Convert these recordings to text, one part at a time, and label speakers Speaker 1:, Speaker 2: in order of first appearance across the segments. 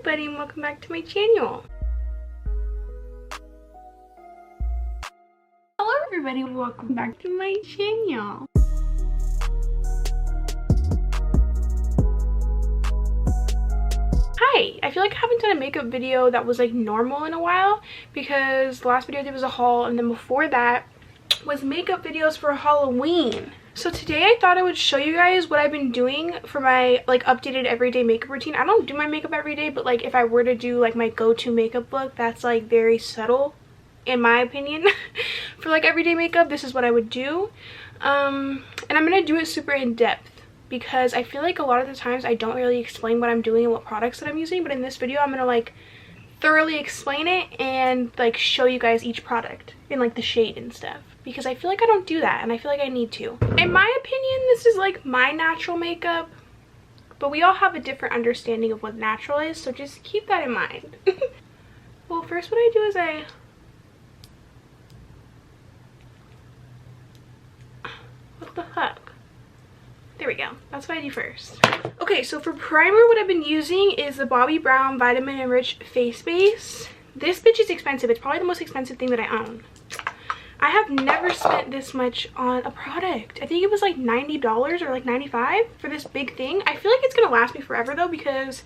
Speaker 1: everybody and welcome back to my channel. Hello everybody and welcome back to my channel. Hi, I feel like I haven't done a makeup video that was like normal in a while because the last video I did was a haul and then before that was makeup videos for Halloween. So today I thought I would show you guys what I've been doing for my like updated everyday makeup routine. I don't do my makeup every day, but like if I were to do like my go-to makeup look that's like very subtle in my opinion for like everyday makeup, this is what I would do. And I'm gonna do it super in depth because I feel like a lot of the times I don't really explain what I'm doing and what products that I'm using, but in this video I'm gonna like thoroughly explain it and like show you guys each product in like the shade and stuff, because I feel like I don't do that and I feel like I need to. In my opinion, this is like my natural makeup, but we all have a different understanding of what natural is, so just keep that in mind. Well, first what I do is what the fuck? There we go. That's what I do first. Okay, so for primer, what I've been using is the Bobbi Brown Vitamin Enriched Face Base. This bitch is expensive. It's probably the most expensive thing that I own. I have never spent this much on a product. I think it was like $90 or like $95 for this big thing. I feel like it's gonna last me forever though because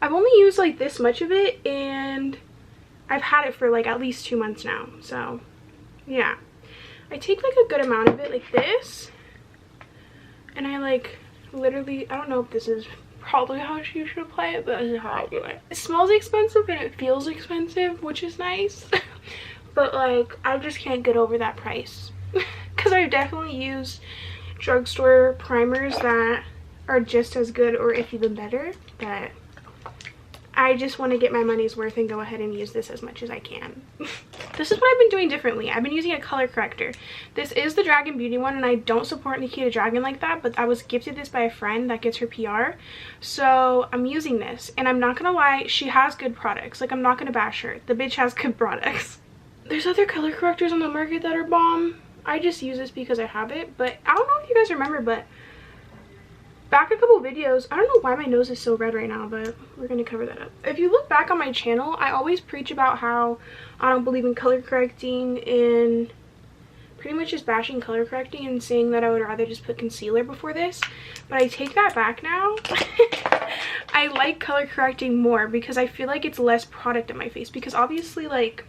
Speaker 1: I've only used like this much of it and I've had it for like at least 2 months now. So yeah, I take like a good amount of it like this and I like literally, I don't know if this is probably how you should apply it, but this is how I do it. It smells expensive and it feels expensive, which is nice. But like I just can't get over that price because I've definitely used drugstore primers that are just as good or if even better, but I just want to get my money's worth and go ahead and use this as much as I can. This is what I've been doing differently. I've been using a color corrector. This is the Dragun Beauty one and I don't support Nikita Dragun like that, but I was gifted this by a friend that gets her PR, so I'm using this and I'm not gonna lie, she has good products. Like I'm not gonna bash her, the bitch has good products. There's other color correctors on the market that are bomb. I just use this because I have it, but I don't know if you guys remember, but back a couple videos, I don't know why my nose is so red right now, but we're gonna cover that up. If you look back on my channel, I always preach about how I don't believe in color correcting and pretty much just bashing color correcting and saying that I would rather just put concealer before this, but I take that back now. I like color correcting more because I feel like it's less product in my face, because obviously like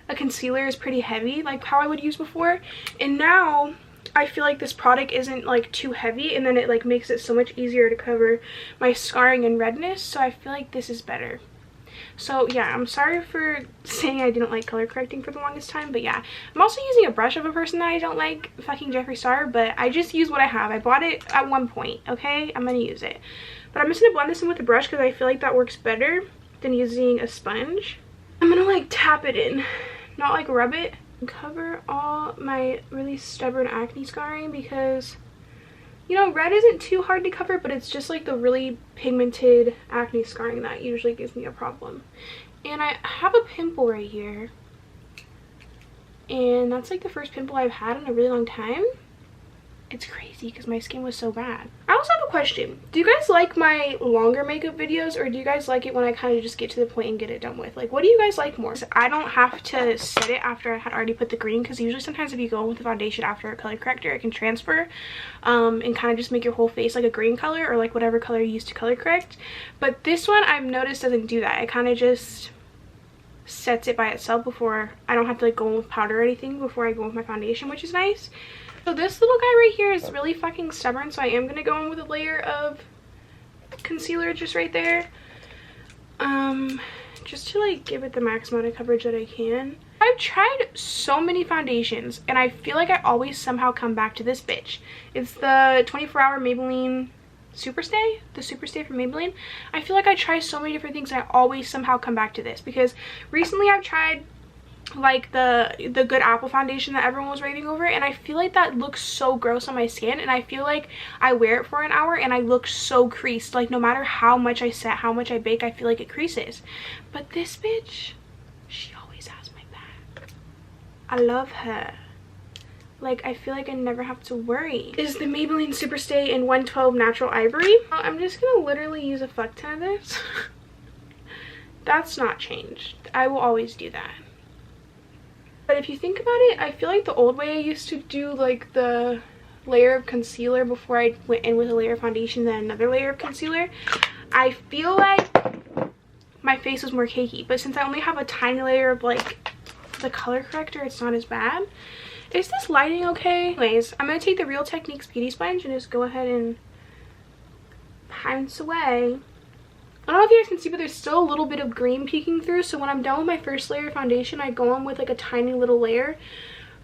Speaker 1: a concealer is pretty heavy like how I would use before, and now I feel like this product isn't like too heavy and then it like makes it so much easier to cover my scarring and redness, so I feel like this is better. So yeah, I'm sorry for saying I didn't like color correcting for the longest time, but yeah, I'm also using a brush of a person that I don't like, fucking Jeffree Star, but I just use what I have. I bought it at one point, okay? I'm gonna use it, but I'm just gonna blend this in with a brush because I feel like that works better than using a sponge. I'm gonna like tap it in, not like rub it. Cover all my really stubborn acne scarring because, you know, red isn't too hard to cover, but it's just like the really pigmented acne scarring that usually gives me a problem. And I have a pimple right here, and that's like the first pimple I've had in a really long time. It's crazy because my skin was so bad. I also have a question. Do you guys like my longer makeup videos, or do you guys like it when I kind of just get to the point and get it done with? Like, what do you guys like more? So I don't have to set it after I had already put the green, because usually sometimes if you go with the foundation after a color corrector, it can transfer and kind of just make your whole face like a green color or like whatever color you use to color correct. But this one I've noticed doesn't do that. It kind of just sets it by itself before I don't have to like go in with powder or anything before I go with my foundation, which is nice. So this little guy right here is really fucking stubborn, so I am gonna go in with a layer of concealer just right there, just to like give it the max amount of coverage that I can. I've tried so many foundations and I feel like I always somehow come back to this bitch. It's the 24-hour Maybelline Superstay, the Superstay from Maybelline. I feel like I try so many different things and I always somehow come back to this, because recently I've tried like the good apple foundation that everyone was raving over, and I feel like that looks so gross on my skin, and I feel like I wear it for an hour and I look so creased. Like no matter how much I set, how much I bake, I feel like it creases. But this bitch, she always has my back. I love her. Like I feel like I never have to worry. Is the Maybelline Superstay in 112 Natural Ivory. I'm just gonna literally use a fuck ton of this That's not changed. I will always do that. But if you think about it, I feel like the old way I used to do like the layer of concealer before I went in with a layer of foundation, then another layer of concealer, I feel like my face was more cakey. But since I only have a tiny layer of like the color corrector, it's not as bad. Is this lighting okay? Anyways, I'm going to take the Real Techniques Beauty Sponge and just go ahead and pounce away. I don't know if you guys can see, but there's still a little bit of green peeking through. So when I'm done with my first layer of foundation, I go on with like a tiny little layer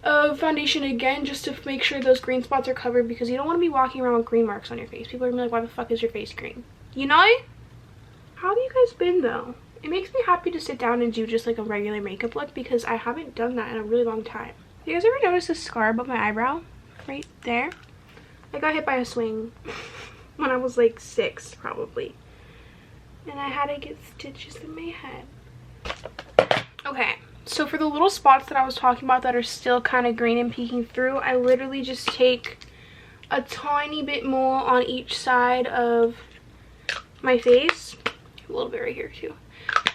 Speaker 1: of foundation again, just to make sure those green spots are covered, because you don't want to be walking around with green marks on your face. People are gonna be like, why the fuck is your face green? You know? How have you guys been though? It makes me happy to sit down and do just like a regular makeup look, because I haven't done that in a really long time. You guys ever notice this scar above my eyebrow? Right there? I got hit by a swing when I was like 6 probably. And I had to get stitches in my head. Okay, so for the little spots that I was talking about that are still kind of green and peeking through, I literally just take a tiny bit more on each side of my face, a little bit right here too,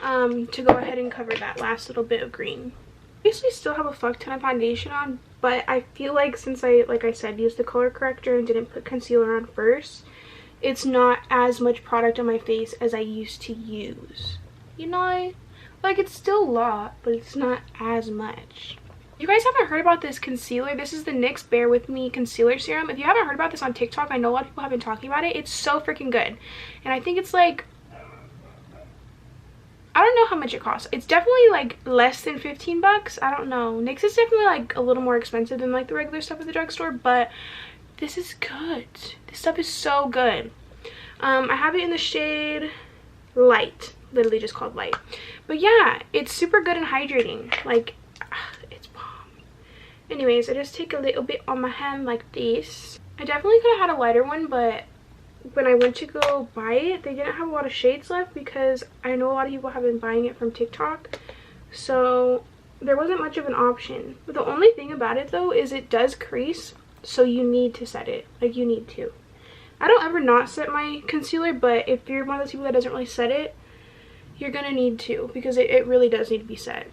Speaker 1: to go ahead and cover that last little bit of green. I basically still have a fuck ton of foundation on, but I feel like since I, like I said, used the color corrector and didn't put concealer on first, it's not as much product on my face as I used to use. You know? Like, it's still a lot, but it's not as much. You guys haven't heard about this concealer. This is the Nyx Bear with Me Concealer Serum. If you haven't heard about this on TikTok, I know a lot of people have been talking about it. It's so freaking good. And I think it's like, I don't know how much it costs. It's definitely like less than 15 bucks. I don't know. Nyx is definitely like a little more expensive than like the regular stuff at the drugstore, but this is good. This stuff is so good. I have it in the shade Light. Literally just called Light. But yeah, it's super good and hydrating. Like, it's bomb. Anyways, I just take a little bit on my hand like this. I definitely could have had a lighter one, but when I went to go buy it, they didn't have a lot of shades left, because I know a lot of people have been buying it from TikTok. So there wasn't much of an option. But the only thing about it though is it does crease, so you need to set it. Like, you need to. I don't ever not set my concealer, but if you're one of those people that doesn't really set it, you're gonna need to, because it really does need to be set.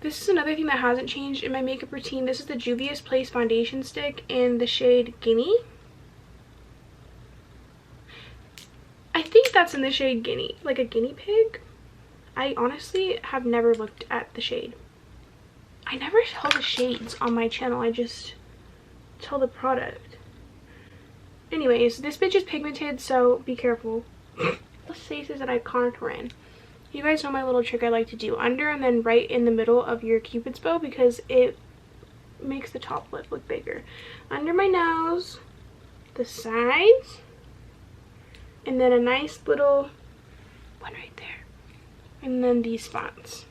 Speaker 1: This is another thing that hasn't changed in my makeup routine. This is the Juvia's Place foundation stick in the shade Guinea. I think that's in the shade Guinea, like a guinea pig. I honestly have never looked at the shade. I never tell the shades on my channel, I just tell the product. Anyways, this bitch is pigmented, so be careful. The faces that I contour in. You guys know my little trick I like to do under and then right in the middle of your cupid's bow, because it makes the top lip look bigger. Under my nose, the sides, and then a nice little one right there. And then these spots.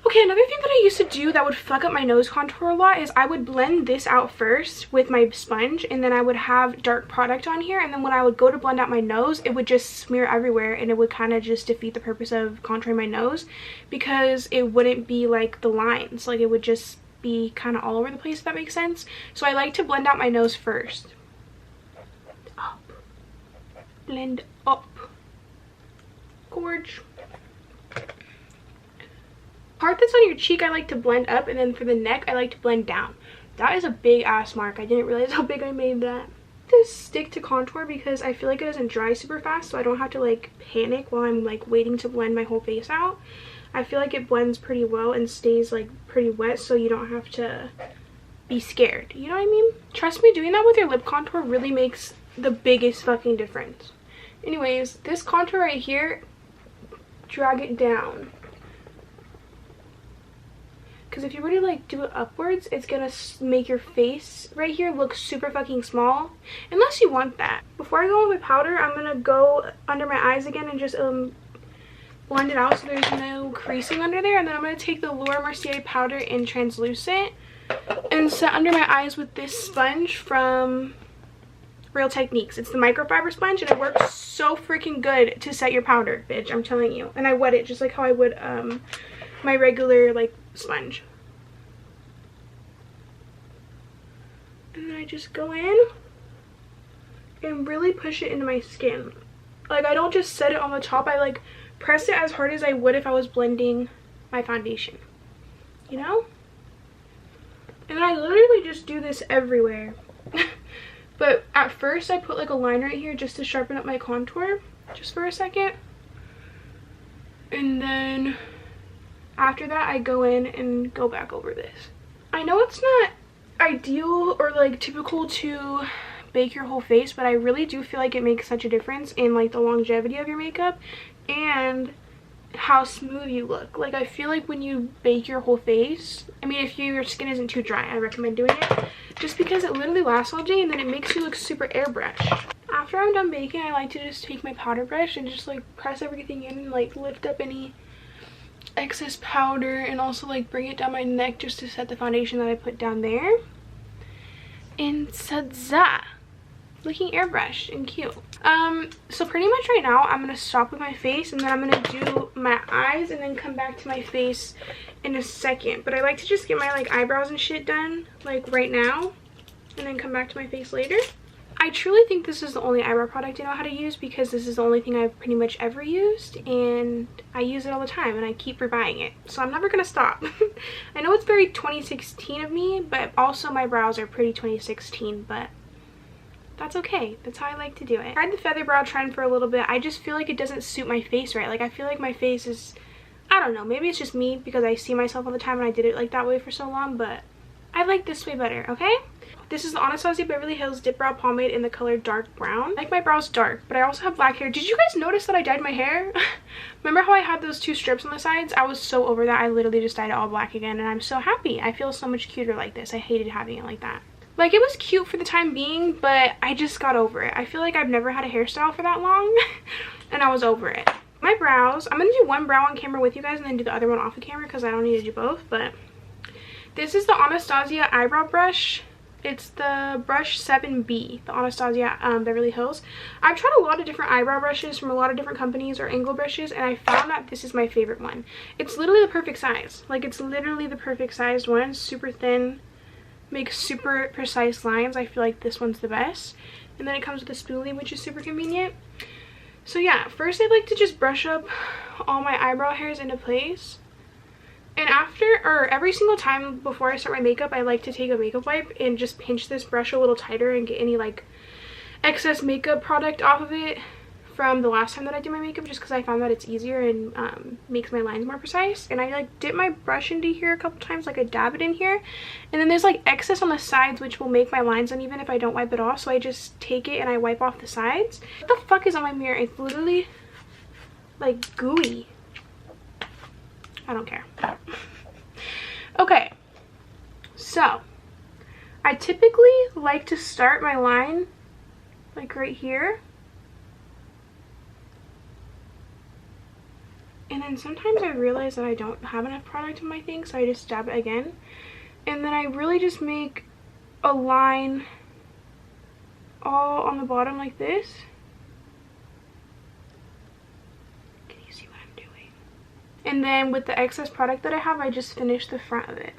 Speaker 1: Okay, another thing that I used to do that would fuck up my nose contour a lot is I would blend this out first with my sponge, and then I would have dark product on here, and then when I would go to blend out my nose, it would just smear everywhere, and it would kind of just defeat the purpose of contouring my nose, because it wouldn't be like the lines. Like, it would just be kind of all over the place, if that makes sense. So I like to blend out my nose first. Up. Blend up. Gorge. Part that's on your cheek I like to blend up, and then for the neck I like to blend down. That is a big ass mark. I didn't realize how big I made that. Just stick to contour because I feel like it doesn't dry super fast, so I don't have to like panic while I'm like waiting to blend my whole face out. I feel like it blends pretty well and stays like pretty wet, so you don't have to be scared. You know what I mean? Trust me, doing that with your lip contour really makes the biggest fucking difference. Anyways, this contour right here, drag it down. Because if you were to like do it upwards, it's gonna make your face right here look super fucking small, unless you want that. Before I go with my powder, I'm gonna go under my eyes again and just blend it out so there's no creasing under there. And then I'm gonna take the Mercier powder in translucent and set under my eyes with this sponge from Real Techniques. It's the microfiber sponge, and it works so freaking good to set your powder, bitch, I'm telling you. And I wet it just like how I would my regular like sponge. And then I just go in and really push it into my skin. Like, I don't just set it on the top, I like press it as hard as I would if I was blending my foundation, you know? And I literally just do this everywhere. But at first I put like a line right here just to sharpen up my contour, just for a second. And then after that I go in and go back over this. I know it's not ideal or like typical to bake your whole face, but I really do feel like it makes such a difference in like the longevity of your makeup and how smooth you look. Like I feel like when you bake your whole face, I mean if your skin isn't too dry, I recommend doing it just because it literally lasts all day and then it makes you look super airbrushed. After I'm done baking, I like to just take my powder brush and just like press everything in and like lift up any excess powder and also like bring it down my neck just to set the foundation that I put down there. And ta-da! Looking airbrushed and cute. So pretty much right now I'm gonna stop with my face and then I'm gonna do my eyes and then come back to my face in a second. But I like to just get my like eyebrows and shit done like right now and then come back to my face later. I truly think this is the only eyebrow product I know how to use because this is the only thing I've pretty much ever used and I use it all the time and I keep rebuying it. So I'm never gonna stop. I know it's very 2016 of me, but also my brows are pretty 2016, but that's okay. That's how I like to do it. I tried the feather brow trend for a little bit. I just feel like it doesn't suit my face right. Like I feel like my face is, I don't know, maybe it's just me because I see myself all the time and I did it like that way for so long, but I like this way better, okay? This is the Anasazi Beverly Hills Dip Brow Pomade in the color dark brown. I like my brows dark, but I also have black hair. Did you guys notice that I dyed my hair? Remember how I had those two strips on the sides? I was so over that. I literally just dyed it all black again and I'm so happy. I feel so much cuter like this. I hated having it like that. Like, it was cute for the time being, but I just got over it. I feel like I've never had a hairstyle for that long, and I was over it. My brows, I'm going to do one brow on camera with you guys and then do the other one off of camera because I don't need to do both, but this is the Anastasia eyebrow brush. It's the brush 7B, the Anastasia Beverly Hills. I've tried a lot of different eyebrow brushes from a lot of different companies or angle brushes, and I found that this is my favorite one. It's literally the perfect size. Like, it's literally the perfect sized one, super thin. Makes super precise lines. I feel like this one's the best. And then it comes with a spoolie, which is super convenient. So yeah, first I like to just brush up all my eyebrow hairs into place. And after, or every single time before I start my makeup, I like to take a makeup wipe and just pinch this brush a little tighter and get any like excess makeup product off of it from the last time that I did my makeup, just because I found that it's easier and makes my lines more precise. And I like dip my brush into here a couple times, like I dab it in here, and then there's like excess on the sides which will make my lines uneven if I don't wipe it off, so I just take it and I wipe off the sides. What the fuck is on my mirror? It's literally like gooey. I don't care. Okay, so I typically like to start my line like right here. And then sometimes I realize that I don't have enough product in my thing, so I just dab it again. And then I really just make a line all on the bottom like this. Can you see what I'm doing? And then with the excess product that I have, I just finish the front of it.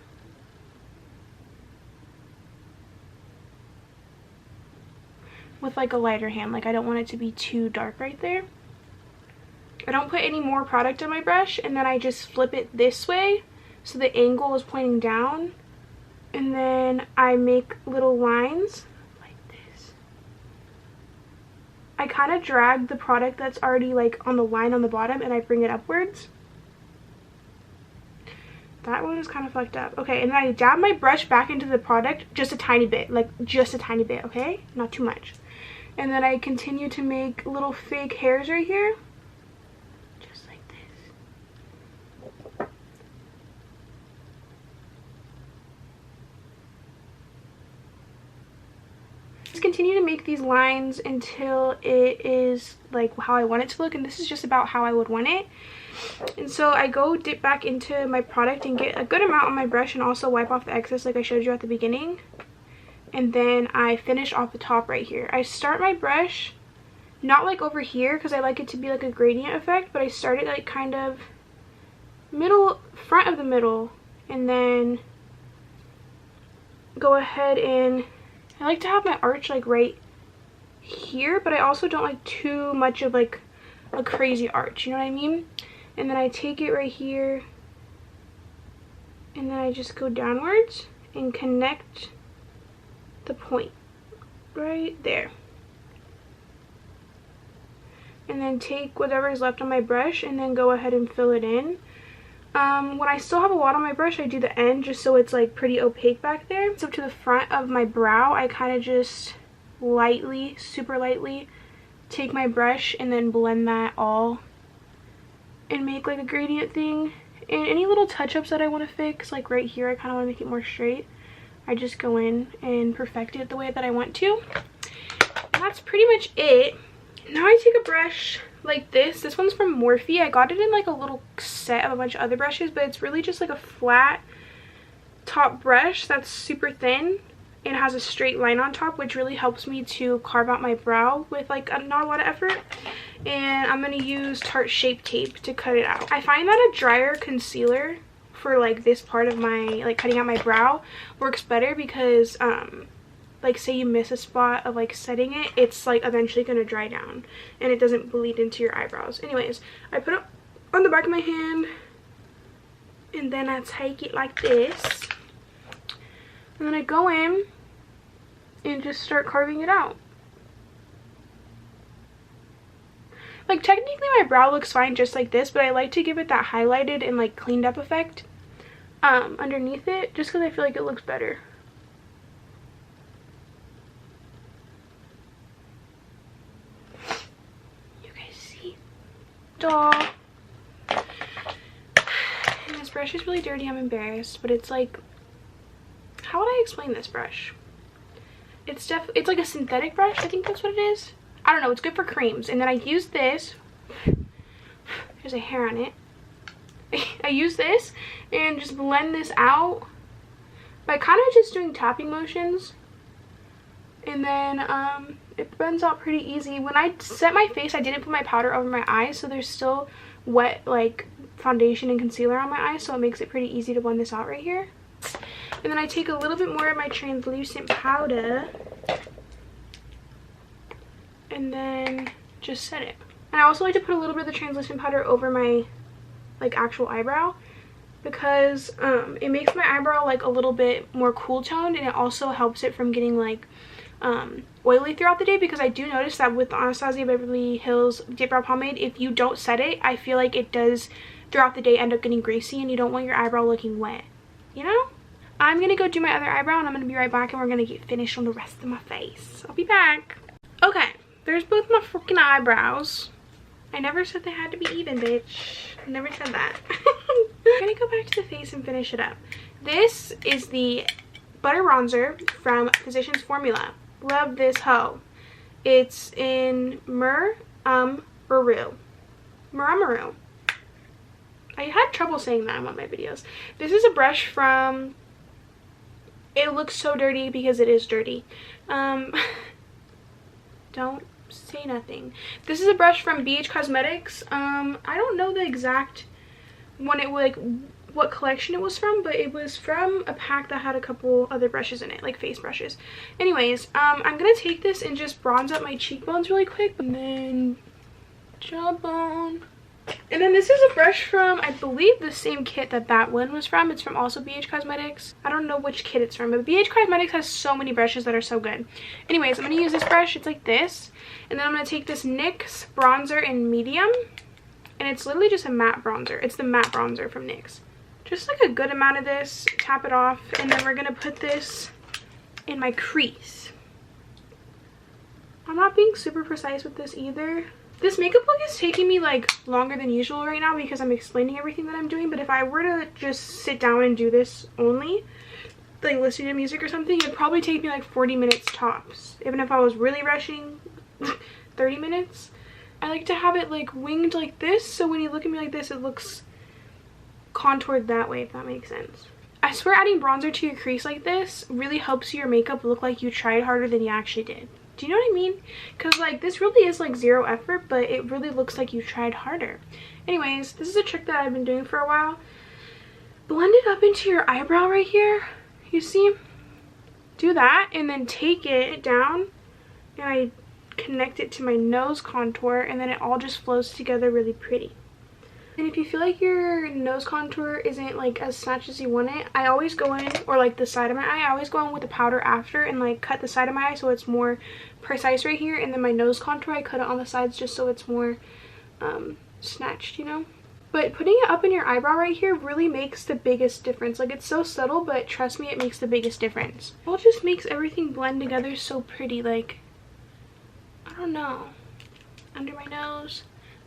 Speaker 1: With like a lighter hand, like I don't want it to be too dark right there. I don't put any more product on my brush, and then I just flip it this way so the angle is pointing down, and then I make little lines like this. I kind of drag the product that's already like on the line on the bottom and I bring it upwards. That one is kind of fucked up. Okay, and then I dab my brush back into the product just a tiny bit, like just a tiny bit, okay? Not too much. And then I continue to make little fake hairs right here. Continue to make these lines until it is like how I want it to look, and this is just about how I would want it. And so I go dip back into my product and get a good amount on my brush and also wipe off the excess like I showed you at the beginning, and then I finish off the top right here. I start my brush not like over here because I like it to be like a gradient effect, but I start it like kind of middle, front of the middle, and then go ahead and I like to have my arch like right here, but I also don't like too much of like a crazy arch, you know what I mean? And then I take it right here, and then I just go downwards and connect the point right there. And then take whatever is left on my brush and then go ahead and fill it in. When I still have a lot on my brush, I do the end just so it's like pretty opaque back there. So to the front of my brow, I kind of just lightly, super lightly, take my brush and then blend that all and make like a gradient thing. And any little touch-ups that I want to fix, like right here, I kind of want to make it more straight. I just go in and perfect it the way that I want to. And that's pretty much it. Now I take a brush like this. This one's from Morphe. I got it in like a little set of a bunch of other brushes, but it's really just like a flat top brush that's super thin and has a straight line on top, which really helps me to carve out my brow with like not a lot of effort. And I'm going to use Tarte Shape Tape to cut it out. I find that a drier concealer for like this part of my, like cutting out my brow, works better because like say you miss a spot of like setting it, it's like eventually going to dry down and it doesn't bleed into your eyebrows. Anyways, I put it on the back of my hand and then I take it like this and then I go in and just start carving it out. Like technically my brow looks fine just like this, but I like to give it that highlighted and like cleaned up effect underneath it, just because I feel like it looks better. You guys see? Duh. And this brush is really dirty, I'm embarrassed, but it's like, how would I explain this brush? It's like a synthetic brush, I think that's what it is. I don't know, it's good for creams. And then I use this, there's a hair on it. I use this and just blend this out by kind of just doing tapping motions. And then it blends out pretty easy. When I set my face, I didn't put my powder over my eyes, so there's still wet like foundation and concealer on my eyes, so it makes it pretty easy to blend this out right here. And then I take a little bit more of my translucent powder and then just set it. And I also like to put a little bit of the translucent powder over my like actual eyebrow because it makes my eyebrow like a little bit more cool toned, and it also helps it from getting like oily throughout the day, because I do notice that with the Anasazi Beverly Hills Dip Brow Pomade, if you don't set it, I feel like it does throughout the day end up getting greasy, and you don't want your eyebrow looking wet, you know? I'm gonna go do my other eyebrow and I'm gonna be right back and we're gonna get finished on the rest of my face. I'll be back. Okay, there's both my freaking eyebrows. I never said they had to be even, bitch. I never said that. I'm gonna go back to the face and finish it up. This is the Butter Bronzer from Physicians Formula. Love this hoe. It's in murmuru. Murmuru. I had trouble saying that in one of my videos. This is a brush from... It looks so dirty because it is dirty. Don't say nothing. This is a brush from BH Cosmetics. I don't know the exact one what collection it was from, but it was from a pack that had a couple other brushes in it, like face brushes. Anyways, I'm gonna take this and just bronze up my cheekbones really quick and then jawbone. And then this is a brush from, I believe, the same kit that one was from. It's from also BH Cosmetics. I don't know which kit it's from, but BH Cosmetics has so many brushes that are so good. Anyways, I'm going to use this brush. It's like this. And then I'm going to take this NYX Bronzer in medium. And it's literally just a matte bronzer. It's the matte bronzer from NYX. Just like a good amount of this. Tap it off. And then we're going to put this in my crease. I'm not being super precise with this either. This makeup look is taking me like longer than usual right now because I'm explaining everything that I'm doing, but if I were to just sit down and do this only, like listening to music or something, it'd probably take me like 40 minutes tops. Even if I was really rushing, 30 minutes. I like to have it like winged like this, so when you look at me like this, it looks contoured that way, if that makes sense. I swear adding bronzer to your crease like this really helps your makeup look like you tried harder than you actually did. Do you know what I mean? Because like this really is like zero effort, but it really looks like you tried harder. Anyways, this is a trick that I've been doing for a while. Blend it up into your eyebrow right here. You see? Do that and then take it down and I connect it to my nose contour, and then it all just flows together really pretty. And if you feel like your nose contour isn't like as snatched as you want it, I always go in, or like the side of my eye, I always go in with the powder after and like cut the side of my eye so it's more precise right here, and then my nose contour I cut it on the sides just so it's more snatched, you know. But putting it up in your eyebrow right here really makes the biggest difference. Like, it's so subtle, but trust me, it makes the biggest difference. It all just makes everything blend together so pretty. Like, I don't know, under my nose.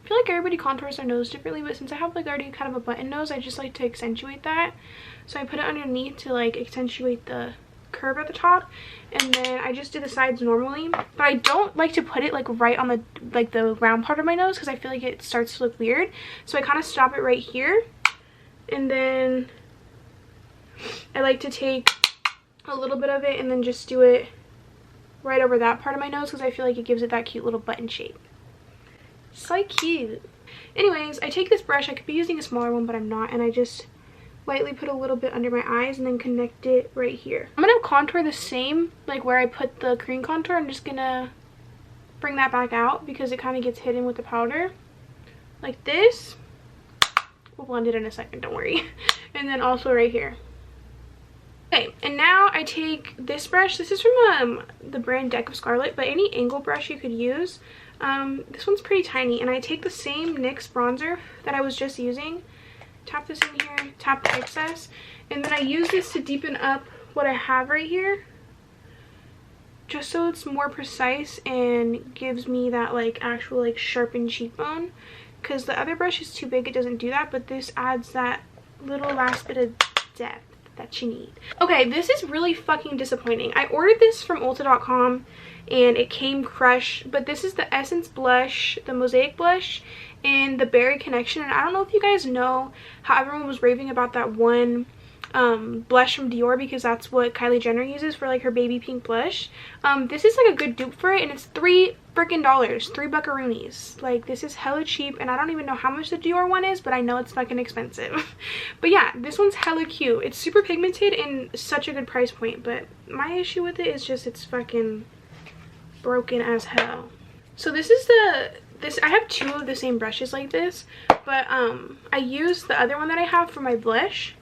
Speaker 1: I feel like everybody contours their nose differently, but since I have like already kind of a button nose, I just like to accentuate that. So I put it underneath to like accentuate the curve at the top, and then I just do the sides normally. But I don't like to put it like right on the round part of my nose because I feel like it starts to look weird. So I kind of stop it right here, and then I like to take a little bit of it and then just do it right over that part of my nose because I feel like it gives it that cute little button shape. So cute. Anyways, I take this brush, I could be using a smaller one but I'm not, and I just lightly put a little bit under my eyes and then connect it right here. I'm gonna contour the same like where I put the cream contour. I'm just gonna bring that back out because it kind of gets hidden with the powder like this. We'll blend it in a second, don't worry. And then also right here. Okay, and now I take this brush. This is from the brand Deck of Scarlet, but any angle brush you could use. This one's pretty tiny, and I take the same NYX bronzer that I was just using, tap this in here, tap the excess, and then I use this to deepen up what I have right here, just so it's more precise and gives me that like actual like sharpened cheekbone, because the other brush is too big, it doesn't do that, but this adds that little last bit of depth that you need. Okay, this is really fucking disappointing. I ordered this from Ulta.com and it came crushed, but this is the Essence blush, the Mosaic blush, and the Berry Connection. And I don't know if you guys know how everyone was raving about that one blush from Dior, because that's what Kylie Jenner uses for like her baby pink blush. This is like a good dupe for it, and it's $3 freaking, $3 buckaroonies. Like, this is hella cheap, and I don't even know how much the Dior one is, but I know it's fucking expensive. But yeah, this one's hella cute. It's super pigmented and such a good price point, but my issue with it is just it's fucking broken as hell. So this is I have two of the same brushes like this, but I use the other one that I have for my blush,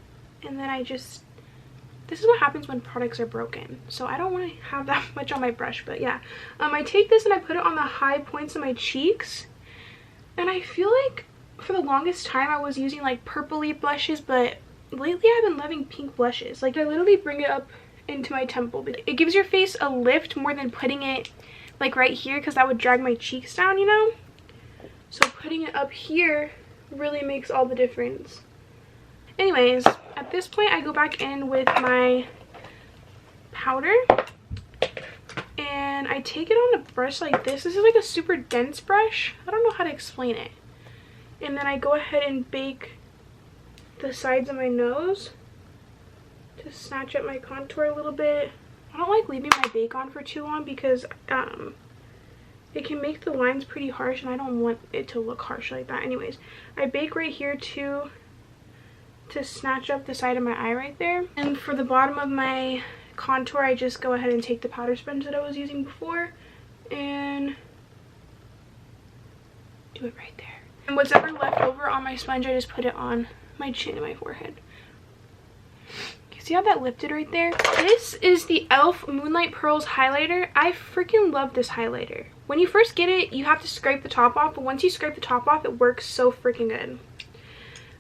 Speaker 1: and then this is what happens when products are broken. So I don't want to have that much on my brush, but yeah. I take this and I put it on the high points of my cheeks, and I feel like for the longest time I was using like purpley blushes, but lately I've been loving pink blushes. Like, I literally bring it up into my temple. It gives your face a lift more than putting it like right here, because that would drag my cheeks down, you know? So putting it up here really makes all the difference. Anyways, at this point I go back in with my powder and I take it on a brush like this. This is like a super dense brush. I don't know how to explain it. And then I go ahead and bake the sides of my nose to snatch up my contour a little bit. I don't like leaving my bake on for too long because it can make the lines pretty harsh, and I don't want it to look harsh like that. Anyways, I bake right here too to snatch up the side of my eye right there. And for the bottom of my contour, I just go ahead and take the powder sponge that I was using before and do it right there. And what's ever left over on my sponge, I just put it on my chin and my forehead. See how that lifted right there? This is the e.l.f. Moonlight Pearls highlighter. I freaking love this highlighter. When you first get it, you have to scrape the top off, but once you scrape the top off, it works so freaking good.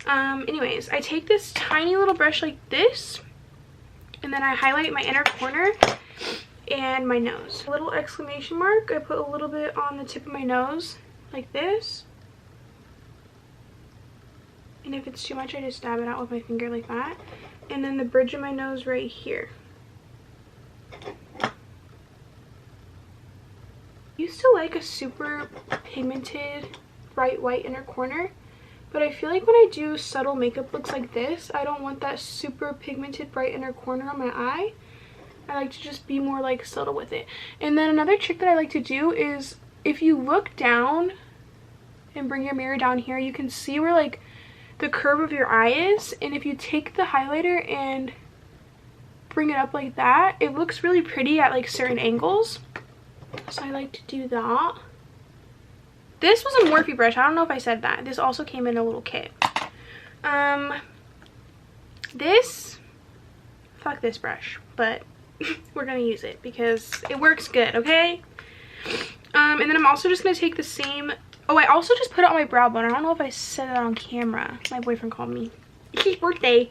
Speaker 1: Anyways, I take this tiny little brush like this, and then I highlight my inner corner and my nose. A little exclamation mark, I put a little bit on the tip of my nose like this. And if it's too much, I just dab it out with my finger like that. And then the bridge of my nose right here. I used to like a super pigmented bright white inner corner, but I feel like when I do subtle makeup looks like this, I don't want that super pigmented bright inner corner on my eye. I like to just be more like subtle with it. And then another trick that I like to do is if you look down and bring your mirror down here, you can see where like the curve of your eye is, and if you take the highlighter and bring it up like that, it looks really pretty at like certain angles. So I like to do that. This was a Morphe brush. I don't know if I said that. This also came in a little kit. This, fuck this brush, but we're gonna use it because it works good, okay? And then I'm also just gonna take the same, oh, I also just put it on my brow bone. I don't know if I said that on camera. My boyfriend called me. It's his birthday.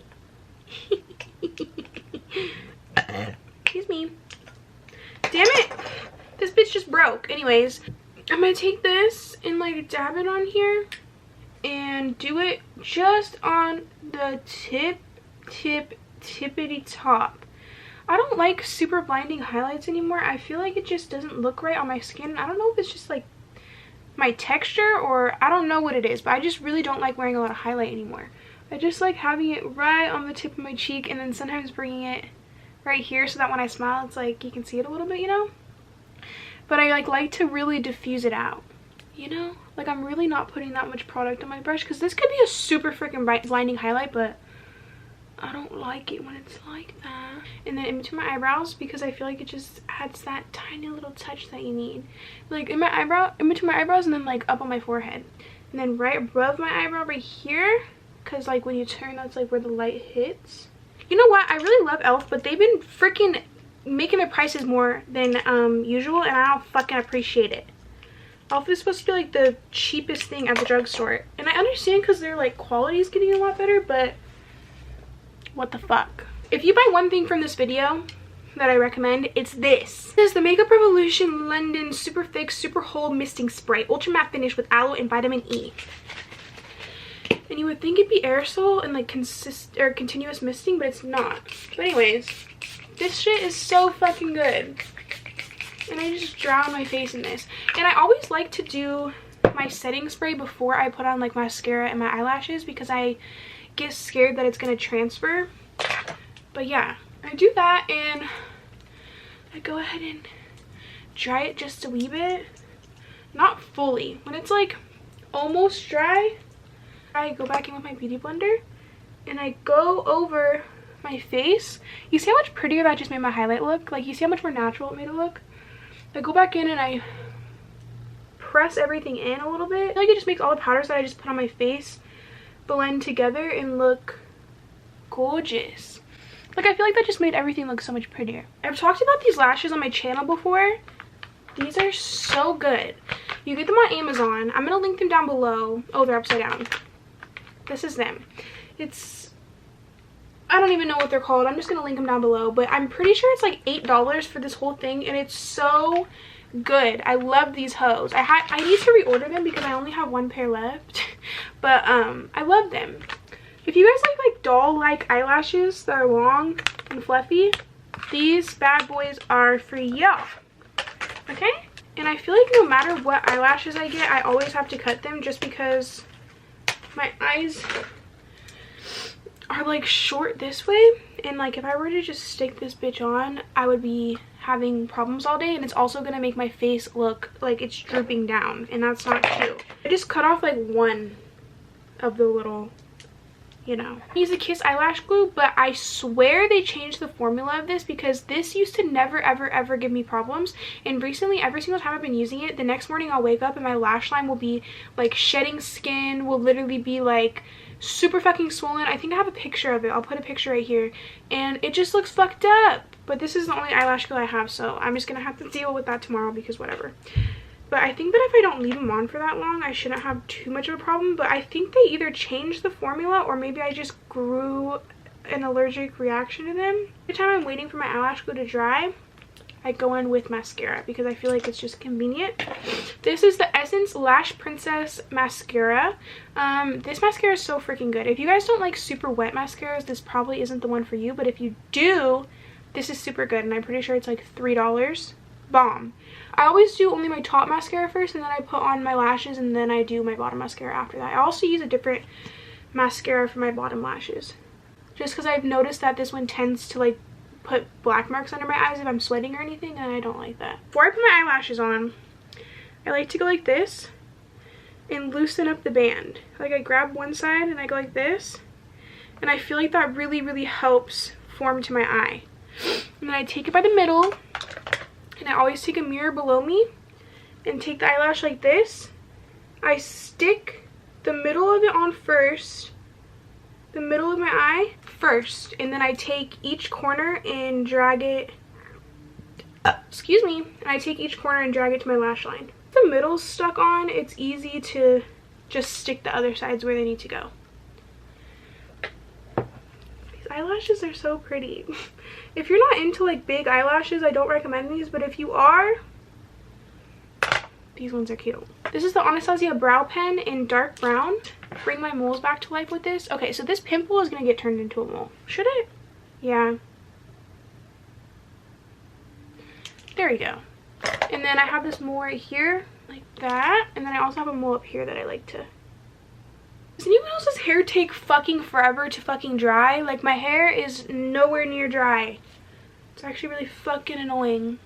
Speaker 1: Excuse me. Damn it. This bitch just broke. Anyways, I'm gonna take this and like dab it on here and do it just on the tippity top. I don't like super blinding highlights anymore. I feel like it just doesn't look right on my skin. I don't know if it's just like my texture or I don't know what it is, but I just really don't like wearing a lot of highlight anymore. I just like having it right on the tip of my cheek and then sometimes bringing it right here so that when I smile it's like you can see it a little bit, you know? But I like to really diffuse it out, you know? Like I'm really not putting that much product on my brush because this could be a super freaking blinding highlight, but I don't like it when it's like that. And then in between my eyebrows, because I feel like it just adds that tiny little touch that you need. Like in between my eyebrows and then like up on my forehead. And then right above my eyebrow right here, because like when you turn, that's like where the light hits. You know what? I really love e.l.f., but they've been freaking making their prices more than usual, and I don't fucking appreciate it. e.l.f. is supposed to be like the cheapest thing at the drugstore. And I understand because their like quality is getting a lot better, but what the fuck? If you buy one thing from this video that I recommend, it's this. This is the Makeup Revolution London Super Fix Super Hold Misting Spray. Ultra Matte Finish with aloe and vitamin E. And you would think it'd be aerosol and like continuous misting, but it's not. But anyways, this shit is so fucking good. And I just drown my face in this. And I always like to do my setting spray before I put on like mascara and my eyelashes because I get scared that it's gonna transfer. But yeah, I do that and I go ahead and dry it just a wee bit. Not fully. When it's like almost dry, I go back in with my beauty blender and I go over my face. You see how much prettier that just made my highlight look? Like you see how much more natural it made it look? I go back in and I press everything in a little bit. I feel like it just makes all the powders that I just put on my face blend together and look gorgeous. Like I feel like that just made everything look so much prettier. I've talked about these lashes on my channel before. These are so good. You get them on Amazon. I'm gonna link them down below. Oh, they're upside down. This is them. I don't even know what they're called. I'm just gonna link them down below, but I'm pretty sure it's like $8 for this whole thing, and it's so good. I love these hoes. I need to reorder them because I only have one pair left. But I love them. If you guys like doll-like eyelashes that are long and fluffy, these bad boys are for y'all. Okay? And I feel like no matter what eyelashes I get, I always have to cut them just because my eyes are like short this way, and like if I were to just stick this bitch on, I would be having problems all day, and it's also gonna make my face look like it's drooping down, and that's not cute. I just cut off like one of the little, you know. I use a Kiss eyelash glue, but I swear they changed the formula of this because this used to never ever give me problems, and recently every single time I've been using it, the next morning I'll wake up and my lash line will be like shedding skin, will literally be like super fucking swollen. I think I have a picture of it. I'll put a picture right here, and it just looks fucked up. But this is the only eyelash glue I have, so I'm just gonna have to deal with that tomorrow because whatever. But I think that if I don't leave them on for that long, I shouldn't have too much of a problem. But I think they either changed the formula or maybe I just grew an allergic reaction to them. Every time I'm waiting for my eyelash glue to dry, I go in with mascara because I feel like it's just convenient. This is the Essence Lash Princess Mascara. This mascara is so freaking good. If you guys don't like super wet mascaras, this probably isn't the one for you. But if you do, this is super good, and I'm pretty sure it's like $3. Bomb. I always do only my top mascara first, and then I put on my lashes, and then I do my bottom mascara after that. I also use a different mascara for my bottom lashes, just because I've noticed that this one tends to like put black marks under my eyes if I'm sweating or anything, and I don't like that. Before I put my eyelashes on, I like to go like this and loosen up the band. Like I grab one side and I go like this, and I feel like that really helps form to my eye. And then I take it by the middle And I always take a mirror below me and take the eyelash like this. I stick the middle of it on first, the middle of my eye first, and then I take each corner and drag it, excuse me, and I take each corner and drag it to my lash line. If the middle's stuck on, it's easy to just stick the other sides where they need to go. These eyelashes are so pretty. If you're not into like big eyelashes, I don't recommend these, but if you are, these ones are cute. This is the Anastasia brow pen in dark brown. Bring my moles back to life with this. Okay, so this pimple is gonna get turned into a mole. Should it? Yeah. There we go. And then I have this mole right here, like that. And then I also have a mole up here that I like to... Does anyone else's hair take fucking forever to fucking dry? Like, my hair is nowhere near dry. It's actually really fucking annoying.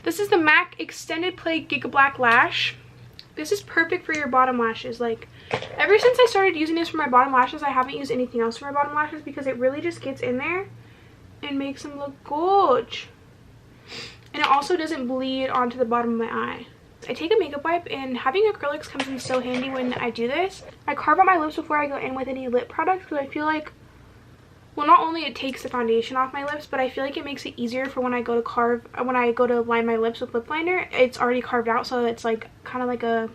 Speaker 1: This is the MAC Extended Play Gigablack Lash. This is perfect for your bottom lashes. Like, ever since I started using this for my bottom lashes, I haven't used anything else for my bottom lashes because it really just gets in there and makes them look gorge. And it also doesn't bleed onto the bottom of my eye. I take a makeup wipe, and having acrylics comes in so handy when I do this. I carve out my lips before I go in with any lip products because I feel like, well, not only it takes the foundation off my lips, but I feel like it makes it easier for when I go to line my lips with lip liner. It's already carved out, so it's like kind of like a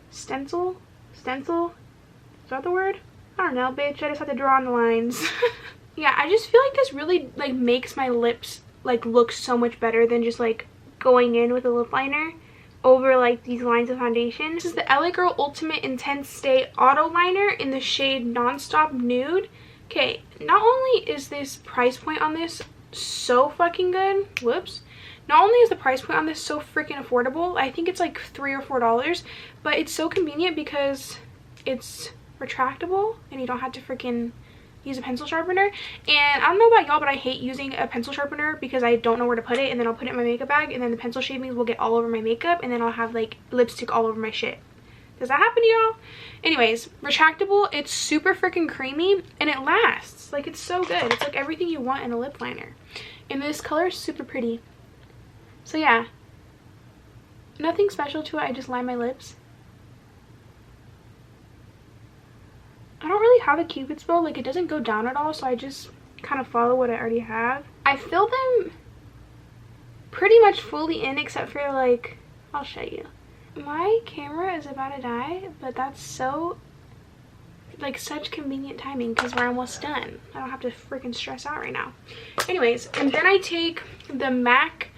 Speaker 1: stencil. Is that the word? I don't know, bitch. I just have to draw on the lines. Yeah, I just feel like this really like makes my lips like look so much better than just like going in with a lip liner over like these lines of foundation. This is the LA Girl Ultimate Intense Stay Auto Liner in the shade Nonstop Nude. Okay, not only is this price point on this so fucking good, whoops, not only is the price point on this so freaking affordable, I think it's like $3 or $4, but it's so convenient because it's retractable and you don't have to freaking use a pencil sharpener. And I don't know about y'all, but I hate using a pencil sharpener because I don't know where to put it, and then I'll put it in my makeup bag and then the pencil shavings will get all over my makeup and then I'll have like lipstick all over my shit. Does that happen to y'all? Anyways, retractable, it's super freaking creamy and it lasts. Like, it's so good. It's like everything you want in a lip liner. And this color is super pretty. So yeah, nothing special to it. I just line my lips. I don't really have a Cupid's bow, like it doesn't go down at all, so I just kind of follow what I already have. I fill them pretty much fully in except for like, I'll show you. My camera is about to die, but that's so, like, such convenient timing because we're almost done. I don't have to freaking stress out right now. Anyways, and then I take the MAC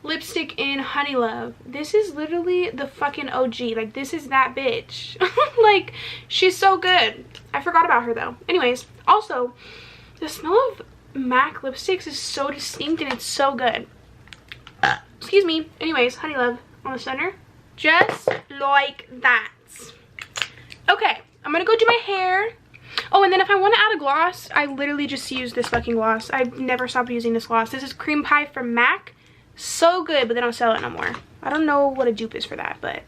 Speaker 1: lipstick in Honey Love. This is literally the fucking OG. Like, this is that bitch. Like, she's so good. I forgot about her though. Anyways, also the smell of MAC lipsticks is so distinct and it's so good. Excuse me. Anyways, Honey Love on the center, just like that. Okay, I'm gonna go do my hair. Oh, and then if I want to add a gloss, I literally just use this fucking gloss. I've never stopped using this gloss. This is Cream Pie from MAC. So good, but they don't sell it no more. I don't know what a dupe is for that, but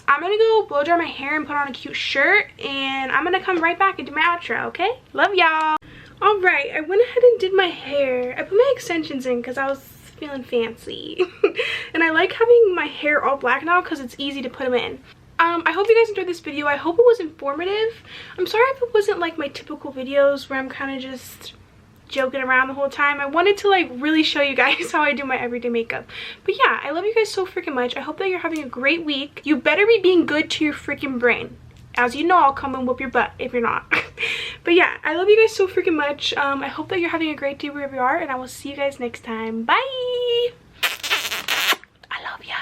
Speaker 1: I'm gonna go blow dry my hair and put on a cute shirt, and I'm gonna come right back and do my outro, okay? Love y'all. All right, I went ahead and did my hair. I put my extensions in because I was feeling fancy. And I like having my hair all black now because it's easy to put them in. I hope you guys enjoyed this video. I hope it was informative. I'm sorry if it wasn't like my typical videos where I'm kind of just joking around the whole time. I wanted to like really show you guys how I do my everyday makeup. But yeah, I love you guys so freaking much. I hope that you're having a great week. You better be being good to your freaking brain. As you know, I'll come and whoop your butt if you're not. But yeah, I love you guys so freaking much. I hope that you're having a great day wherever you are, and I will see you guys next time. Bye! I love ya.